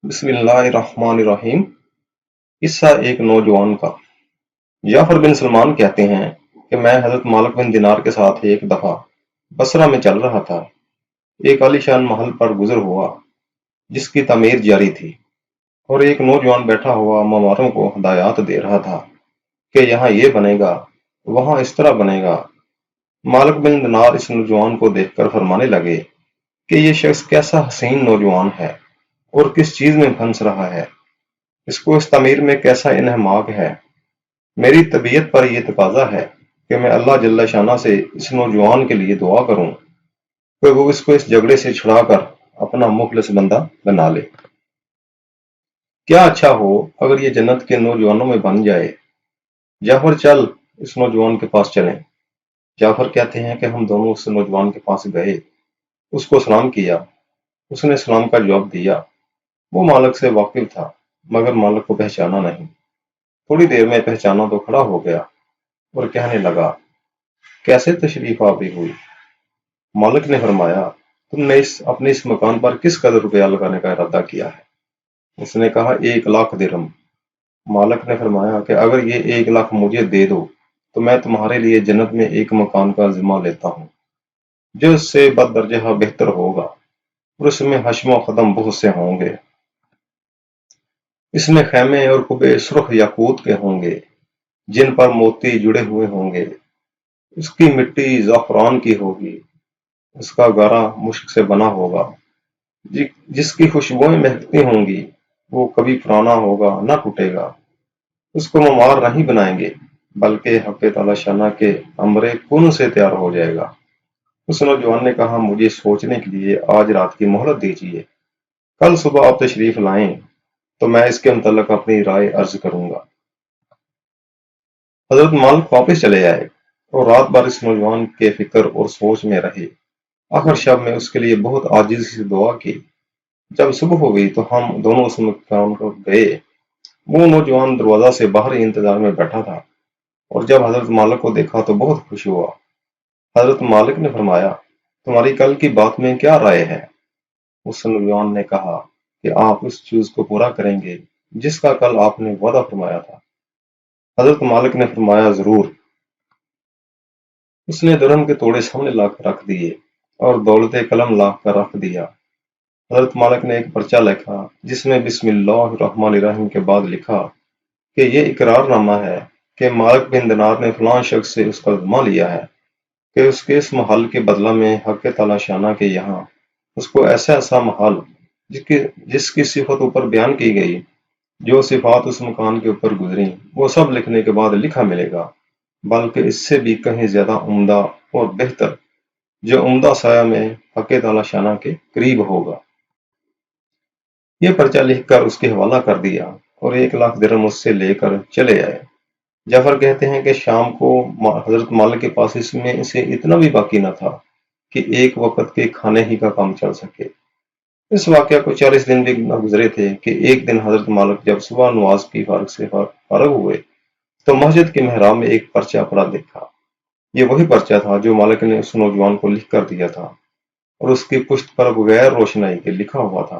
बिस्मिल्लाहिर्रहमानिर्रहीम। किस्सा एक नौजवान का। जाफर बिन सलमान कहते हैं कि मैं हजरत मालिक बिन दिनार के साथ एक दफा बसरा में चल रहा था। एक आलीशान महल पर गुजर हुआ जिसकी तमीर जारी थी, और एक नौजवान बैठा हुआ ममारों को हदायत दे रहा था कि यहाँ ये बनेगा, वहाँ इस तरह बनेगा। मालिक बिन दिनार इस नौजवान को देखकर फरमाने लगे कि ये शख्स कैसा हसीन नौजवान है और किस चीज में फंस रहा है। इसको इस तमीर में कैसा इन्हमाक है। मेरी तबीयत पर यह तकाजा है कि मैं अल्लाह जल्ल शाना से इस नौजवान के लिए दुआ करूं कि वो इसको इस झगड़े से छुड़ाकर अपना मुखलिस बंदा बना ले। क्या अच्छा हो अगर ये जन्नत के नौजवानों में बन जाए। जाफर, चल इस नौजवान के पास चलें। जाफर कहते हैं कि हम दोनों उस नौजवान के पास गए, उसको सलाम किया। उसने सलाम का जवाब दिया। वो मालिक से वाकिफ था, मगर मालिक को पहचाना नहीं। थोड़ी देर में पहचाना तो खड़ा हो गया और कहने लगा, कैसे तशरीफ आवी हुई। मालिक ने फरमाया, तुमने अपने इस मकान पर किस कदर रुपया लगाने का इरादा किया है। उसने कहा, 1 लाख दिरहम। मालिक ने फरमाया कि अगर ये 1 लाख मुझे दे दो तो मैं तुम्हारे लिए जन्नत में एक मकान का जिम्मा लेता हूँ जो इससे बददरजा बेहतर होगा, और उसमें हश्म कदम बहुत से होंगे। इसमें खैमे और कुबे सुर्ख याकूत के होंगे जिन पर मोती जुड़े हुए होंगे। उसकी मिट्टी ज़ाफ़रान की होगी, उसका गारा मुश्क से बना होगा। जिसकी खुशबुएं महकती होंगी, वो कभी पुराना होगा, न टूटेगा। उसको ममार नहीं बनाएंगे, बल्कि हक़ तआला शाना के अम्रे कुन से तैयार हो जाएगा। उस नौजवान ने कहा, मुझे सोचने के लिए आज रात की मोहलत दीजिए। कल सुबह आप तशरीफ लाएं तो मैं इसके मुतल्लिक अपनी राय अर्ज करूंगा। हजरत मालिक वापस चले आए और रात भर इस नौजवान के फिक्र और सोच में रहे। आखिर शब में उसके लिए बहुत आजिज़ी से दुआ की। जब सुबह हो गई तो हम दोनों उस मकान को गए। वो नौजवान दरवाजा से बाहर ही इंतजार में बैठा था, और जब हजरत मालिक को देखा तो बहुत खुश हुआ। हजरत मालिक ने फरमाया, तुम्हारी कल की बात में क्या राय है। उस नौजवान ने कहा कि आप उस चीज को पूरा करेंगे जिसका कल आपने वादा फरमाया था। हजरत मालिक ने फरमाया, जरूर। उसने दुल्हन के तोड़े सामने लाकर रख दिए और दौलत कलम ला कर रख दिया। हजरत मालिक ने एक पर्चा लिखा जिसमें बिस्मिल्लाहिर्रहमानिर्रहीम के बाद लिखा कि ये इकरारनामा है कि मालिक बिन दिनार ने फलां शख्स से उसका ज़िम्मा लिया है कि उसके इस महल के बदला में हक़ तआला शाना के यहाँ उसको ऐसा ऐसा महल जिसकी जिसकी सिफत ऊपर बयान की गई, जो सिफात उस मकान के ऊपर गुजरी, वो सब लिखने के बाद लिखा मिलेगा, बल्कि इससे भी कहीं ज्यादा उम्दा और बेहतर, जो उम्दा साया में हक़ तआला शाना के करीब होगा। ये पर्चा लिखकर उसके हवाला कर दिया और 1 लाख दिरहम उससे लेकर चले आए। जाफर कहते हैं कि शाम को हजरत मालिक के पास इसमें इसे इतना भी बाकी न था कि एक वक्त के खाने ही का काम चल सके। इस वाकया को 40 दिन भी न गुजरे थे कि एक दिन हजरत मालिक जब सुबह नमाज की फारग हुए तो मस्जिद के मेहराब में एक पर्चा पड़ा देखा। ये वही पर्चा था जो मालिक ने उस नौजवान को लिख कर दिया था, और उसकी पुश्त पर बगैर रोशनाई के लिखा हुआ था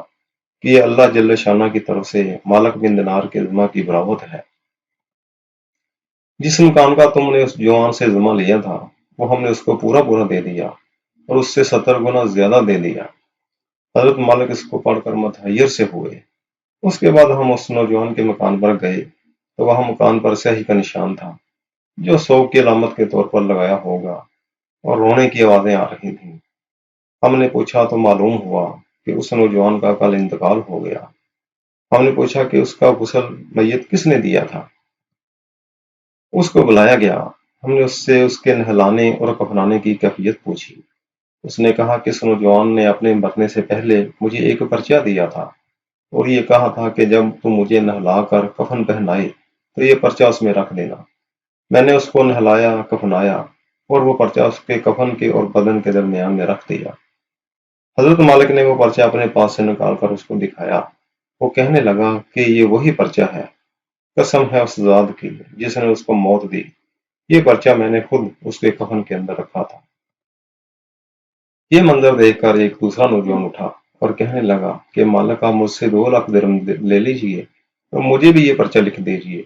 कि ये अल्लाह जल्ल शाना की तरफ से मालिक बिन दिनार के ज़िम्मा की बरामद है। जिस मकान का तुमने उस जवान से ज़िम्मा लिया था, वो हमने उसको पूरा पूरा दे दिया और उससे 70 गुना ज्यादा दे दिया। हजरत मालिक इसको पढ़कर मुतहय्यर से हुए। उसके बाद हम उस नौजवान के मकान पर गए तो वहां मकान पर स्याही का निशान था जो शौक की अलामत के तौर पर लगाया होगा, और रोने की आवाजें आ रही थीं। हमने पूछा तो मालूम हुआ कि उस नौजवान का कल इंतकाल हो गया। हमने पूछा कि उसका गुस्ल मैयत किसने दिया था। उसको बुलाया गया। हमने उससे उसके नहलाने और कफनाने की कैफियत पूछी। उसने कहा कि इस नौजवान ने अपने मरने से पहले मुझे एक पर्चा दिया था और ये कहा था कि जब तुम मुझे नहलाकर कफन पहनाए तो ये पर्चा उसमें रख देना। मैंने उसको नहलाया, कफनाया, और वो पर्चा उसके कफन के और बदन के दरमियान में रख दिया। हजरत मालिक ने वो पर्चा अपने पास से निकाल कर उसको दिखाया। वो कहने लगा कि ये वही पर्चा है। कसम है उस ज़ात की जिसने उसको मौत दी, ये पर्चा मैंने खुद उसके कफन के अंदर रखा था। ये मंजर देखकर एक दूसरा नौजवान उठा اور کہنے لگا کہ مالک آپ مجھ سے 2 لاکھ درہم لے لیجئے اور مجھے بھی یہ پرچہ لکھ دیجئے۔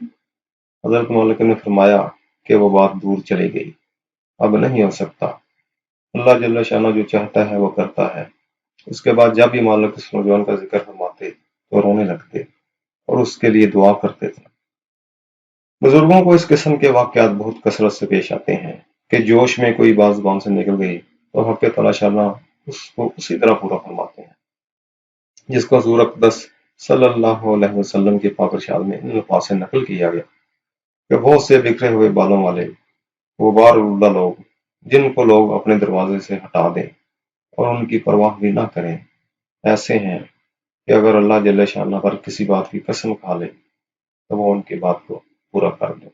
حضرت مالک نے فرمایا کہ وہ بات دور چلی گئی، اب نہیں ہو سکتا۔ اللہ جل شانہ جو چاہتا ہے وہ کرتا ہے۔ اس کے بعد جب بھی مالک اس نوجوان کا ذکر فرماتے تو رونے لگتے اور اس کے لیے دعا کرتے تھے۔ بزرگوں کو اس قسم کے واقعات بہت کثرت سے پیش آتے ہیں کہ جوش میں کوئی بات زبان سے نکل گئی تو حق تعالی شانہ اس کو اسی طرح پورا فرماتے ہیں، جس کو حضور اقدس صلی اللہ علیہ وسلم کے پاک ارشاد میں ان الفاظ سے نقل کیا گیا کہ بہت سے بکھرے ہوئے بالوں والے غبار آلودہ لوگ جن کو لوگ اپنے دروازے سے ہٹا دیں اور ان کی پرواہ بھی نہ کریں، ایسے ہیں کہ اگر اللہ جل شانہ پر کسی بات کی قسم کھا لے تو وہ ان کی بات کو پورا کر دے۔